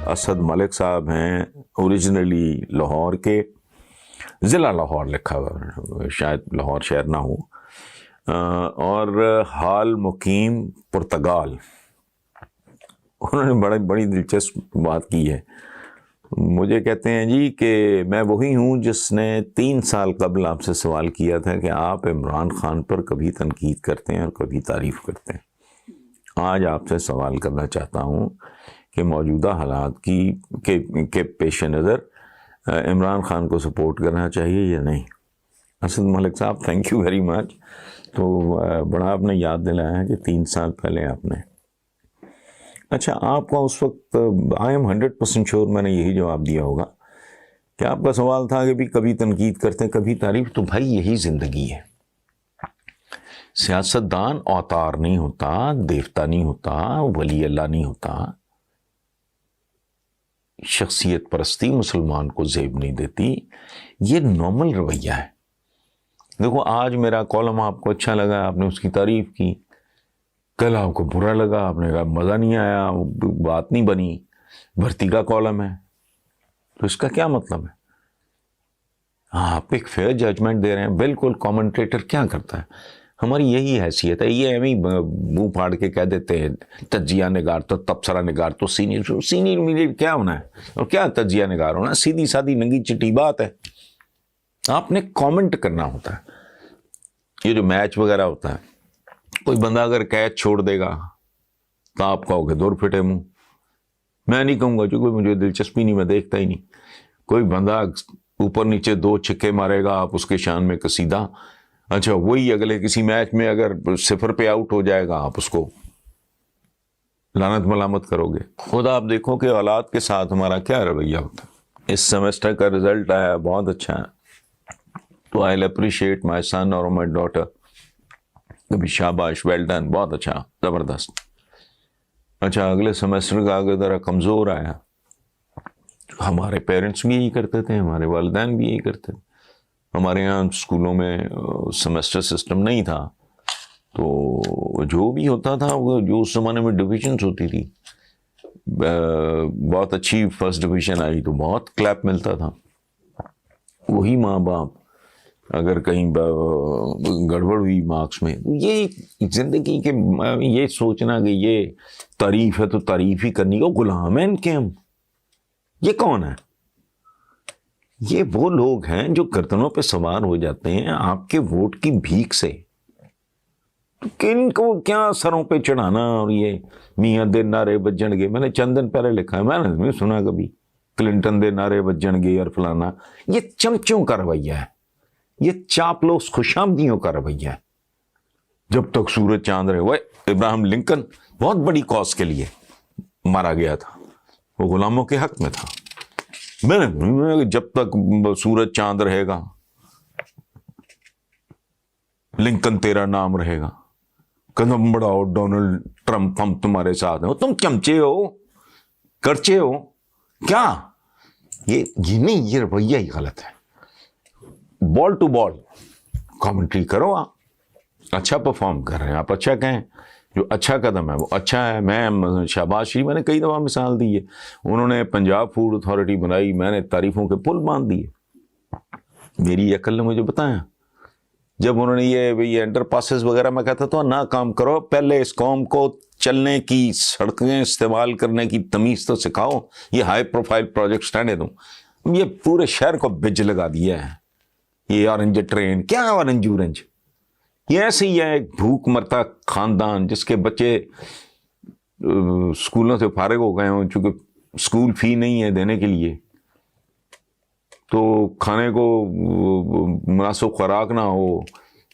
اسد ملک صاحب ہیں، اوریجنلی لاہور کے، ضلع لاہور لکھا ہوا، شاید لاہور شہر نہ ہو، اور حال مقیم پرتگال۔ انہوں نے بڑی دلچسپ بات کی ہے، مجھے کہتے ہیں جی کہ میں وہی ہوں جس نے 3 سال قبل آپ سے سوال کیا تھا کہ آپ عمران خان پر کبھی تنقید کرتے ہیں اور کبھی تعریف کرتے ہیں۔ آج آپ سے سوال کرنا چاہتا ہوں کہ موجودہ حالات کے پیش نظر عمران خان کو سپورٹ کرنا چاہیے یا نہیں؟ اسد ملک صاحب تھینک یو ویری مچ۔ تو بڑا آپ نے یاد دلایا ہے کہ 3 سال پہلے آپ نے، اچھا آپ کا اس وقت آئی ایم 100% شیور میں نے یہی جواب دیا ہوگا کہ آپ کا سوال تھا کہ بھی کبھی تنقید کرتے ہیں کبھی تعریف۔ تو بھائی یہی زندگی ہے، سیاستدان اوتار نہیں ہوتا، دیوتا نہیں ہوتا، ولی اللہ نہیں ہوتا، شخصیت پرستی مسلمان کو زیب نہیں دیتی، یہ نارمل رویہ ہے۔ دیکھو آج میرا کالم آپ کو اچھا لگا، آپ نے اس کی تعریف کی، کل آپ کو برا لگا، آپ نے کہا مزہ نہیں آیا، بات نہیں بنی، بھرتی کا کالم ہے، تو اس کا کیا مطلب ہے؟ آپ ایک فیئر ججمنٹ دے رہے ہیں۔ بالکل کامنٹریٹر کیا کرتا ہے، ہماری یہی حیثیت ہے، یہ ایویں منہ پھاڑ کے کہہ دیتے ہیں تجزیہ نگار تو تبصرہ نگار تو سینئر میڈیٹ کیا ہونا ہے اور کیا تجزیہ نگار ہونا، سیدھی سادھی ننگی چٹی بات ہے۔ آپ نے کامنٹ کرنا ہوتا ہے۔ یہ جو میچ وغیرہ ہوتا ہے، کوئی بندہ اگر کیچ چھوڑ دے گا تو آپ کہو کہ دور پھٹے منہ، میں نہیں کہوں گا کیونکہ مجھے دلچسپی نہیں، میں دیکھتا ہی نہیں۔ کوئی بندہ اوپر نیچے 2 چھکے مارے گا، آپ اس کے شان میں قصیدہ، اچھا وہی اگلے کسی میچ میں اگر 0 پہ آؤٹ ہو جائے گا، آپ اس کو لعنت ملامت کرو گے۔ خود آپ دیکھو کہ اولاد کے ساتھ ہمارا کیا رویہ ہوتا ہے۔ اس سیمسٹر کا رزلٹ آیا بہت اچھا ہے، تو آئی اپریشیٹ مائی سن اور مائی ڈاٹر، کبھی شاباش، ویل ڈن، بہت اچھا، زبردست۔ اچھا اگلے سیمسٹر کا اگر ذرا کمزور آیا، ہمارے پیرنٹس بھی یہی کرتے تھے، ہمارے والدین بھی یہی کرتے تھے۔ ہمارے یہاں اسکولوں میں سیمسٹر سسٹم نہیں تھا، تو جو بھی ہوتا تھا وہ جو اس زمانے میں ڈویژنز ہوتی تھی، بہت اچھی فرسٹ ڈویژن آئی تو بہت کلیپ ملتا تھا۔ وہی ماں باپ اگر کہیں گڑبڑ ہوئی مارکس میں، یہ زندگی کے یہ سوچنا کہ یہ تعریف ہے تو تعریف ہی کرنی، وہ غلام ہیں ان کے ہم۔ یہ کون ہے؟ یہ وہ لوگ ہیں جو گردنوں پہ سوار ہو جاتے ہیں آپ کے ووٹ کی بھیک سے، کن کو کیا سروں پہ چڑھانا، اور یہ میاں دے نعرے بجن گے، میں نے چند دن پہلے لکھا ہے، میں نے نہیں سنا کبھی کلنٹن دے نعرے بجن گے اور فلانا۔ یہ چمچوں کا رویہ ہے، یہ چاپلوس خوشامدیوں کا رویہ ہے۔ جب تک سورج چاند رہے، وہ ابراہم لنکن بہت بڑی کاز کے لیے مارا گیا تھا، وہ غلاموں کے حق میں تھا۔ میں نے جب تک سورج چاند رہے گا لنکن تیرا نام رہے گا، قدم بڑھاؤ ڈونلڈ ٹرمپ ہم تمہارے ساتھ ہیں۔ تم چمچے ہو، کرچے ہو کیا؟ یہ نہیں، یہ رویہ ہی غلط ہے۔ بال ٹو بال کامنٹری کرو، آپ اچھا پرفارم کر رہے ہیں، آپ اچھا کہیں، جو اچھا قدم ہے وہ اچھا ہے۔ میں شہباز شریف، میں نے کئی دفعہ مثال دی ہے، انہوں نے پنجاب فوڈ اتھارٹی بنائی، میں نے تعریفوں کے پل باندھ دیے، میری عقل نے مجھے بتایا۔ جب انہوں نے یہ انڈر پاسز وغیرہ میں کہتا تو نہ کام کرو، پہلے اس قوم کو چلنے کی، سڑکیں استعمال کرنے کی تمیز تو سکھاؤ، یہ ہائی پروفائل پروجیکٹس رہنے دو۔ یہ پورے شہر کو بج لگا دیا ہے، یہ اورنج ٹرین، کیا اورنج اورنج، یہ ایسے ہی ہے ایک بھوک مرتا خاندان جس کے بچے اسکولوں سے فارغ ہو گئے ہوں، چونکہ اسکول فی نہیں ہے دینے کے لیے، تو کھانے کو مناسب خوراک نہ ہو،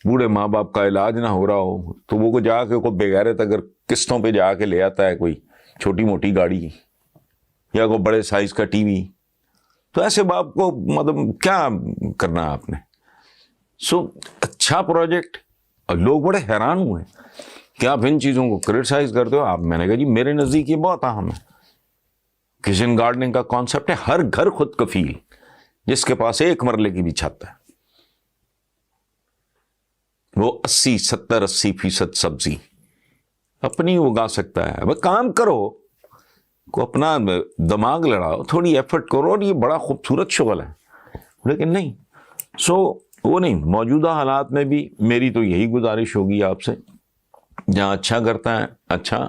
بوڑھے ماں باپ کا علاج نہ ہو رہا ہو، تو وہ جا کے کوئی بغیرت اگر قسطوں پہ جا کے لے آتا ہے کوئی چھوٹی موٹی گاڑی یا کوئی بڑے سائز کا ٹی وی، تو ایسے باپ کو مطلب کیا کرنا ہے آپ نے؟ سو اچھا پروجیکٹ، اور لوگ بڑے حیران ہوئے کہ آپ ان چیزوں کو کرٹیسائز کرتے ہو۔ آپ، میں نے کہا جی میرے نزدیک یہ بہت اہم ہے۔ کچن گارڈننگ کا کانسیپٹ ہے، ہر گھر خود کفیل، جس کے پاس 1 مرلے کی بھی چھت ہے، وہ 80-70-80% سبزی اپنی اگا سکتا ہے۔ وہ کام کرو، کو اپنا دماغ لڑاؤ، تھوڑی ایفرٹ کرو، اور یہ بڑا خوبصورت شغل ہے. لیکن نہیں، وہ نہیں. موجودہ حالات میں بھی میری تو یہی گزارش ہوگی آپ سے، جہاں اچھا کرتا ہے اچھا،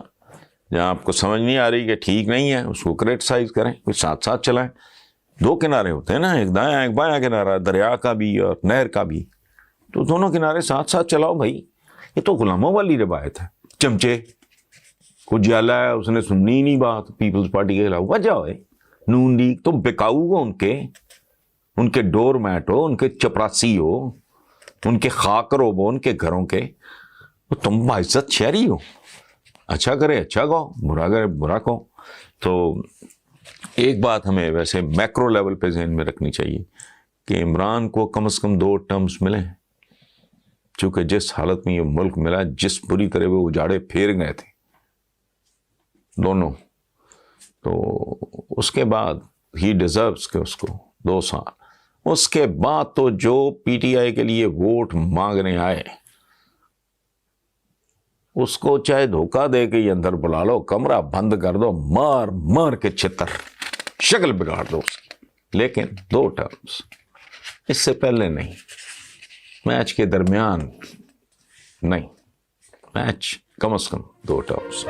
جہاں آپ کو سمجھ نہیں آ رہی کہ ٹھیک نہیں ہے اس کو کریٹیسائز کریں، کچھ ساتھ ساتھ چلائیں. دو کنارے ہوتے ہیں نا، ایک دایاں ایک بایاں کنارہ، دریا کا بھی اور نہر کا بھی، تو دونوں کنارے ساتھ ساتھ چلاؤ بھائی. یہ تو غلاموں والی روایت ہے. چمچے کو جالا ہے، اس نے سننی ہی نہیں بات پیپلز پارٹی کے خلاف. وجہ ہے نون لیگ تو بکاؤ ہو، ان کے ڈور میٹ ہو، ان کے چپراسی ہو، ان کے خاکر ہو، ان کے گھروں کے، تم باعزت شہری ہو. اچھا کرے اچھا کہو، برا کرے برا کہو. تو ایک بات ہمیں ویسے میکرو لیول پہ ذہن میں رکھنی چاہیے کہ عمران کو کم از کم 2 ٹرمز ملیں، چونکہ جس حالت میں یہ ملک ملا، جس بری طرح وہ اجاڑے پھیر گئے تھے دونوں، تو اس کے بعد ہی ڈیزروز کہ اس کو 2 سال. اس کے بعد تو جو پی ٹی آئی کے لیے ووٹ مانگنے آئے، اس کو چاہے دھوکہ دے کے یہ اندر بلا لو، کمرہ بند کر دو، مار مار کے چھتر، شکل بگاڑ دو اس کی، لیکن 2 ٹرمز، اس سے پہلے نہیں. میچ کے درمیان نہیں، میچ کم از کم 2 ٹرمز.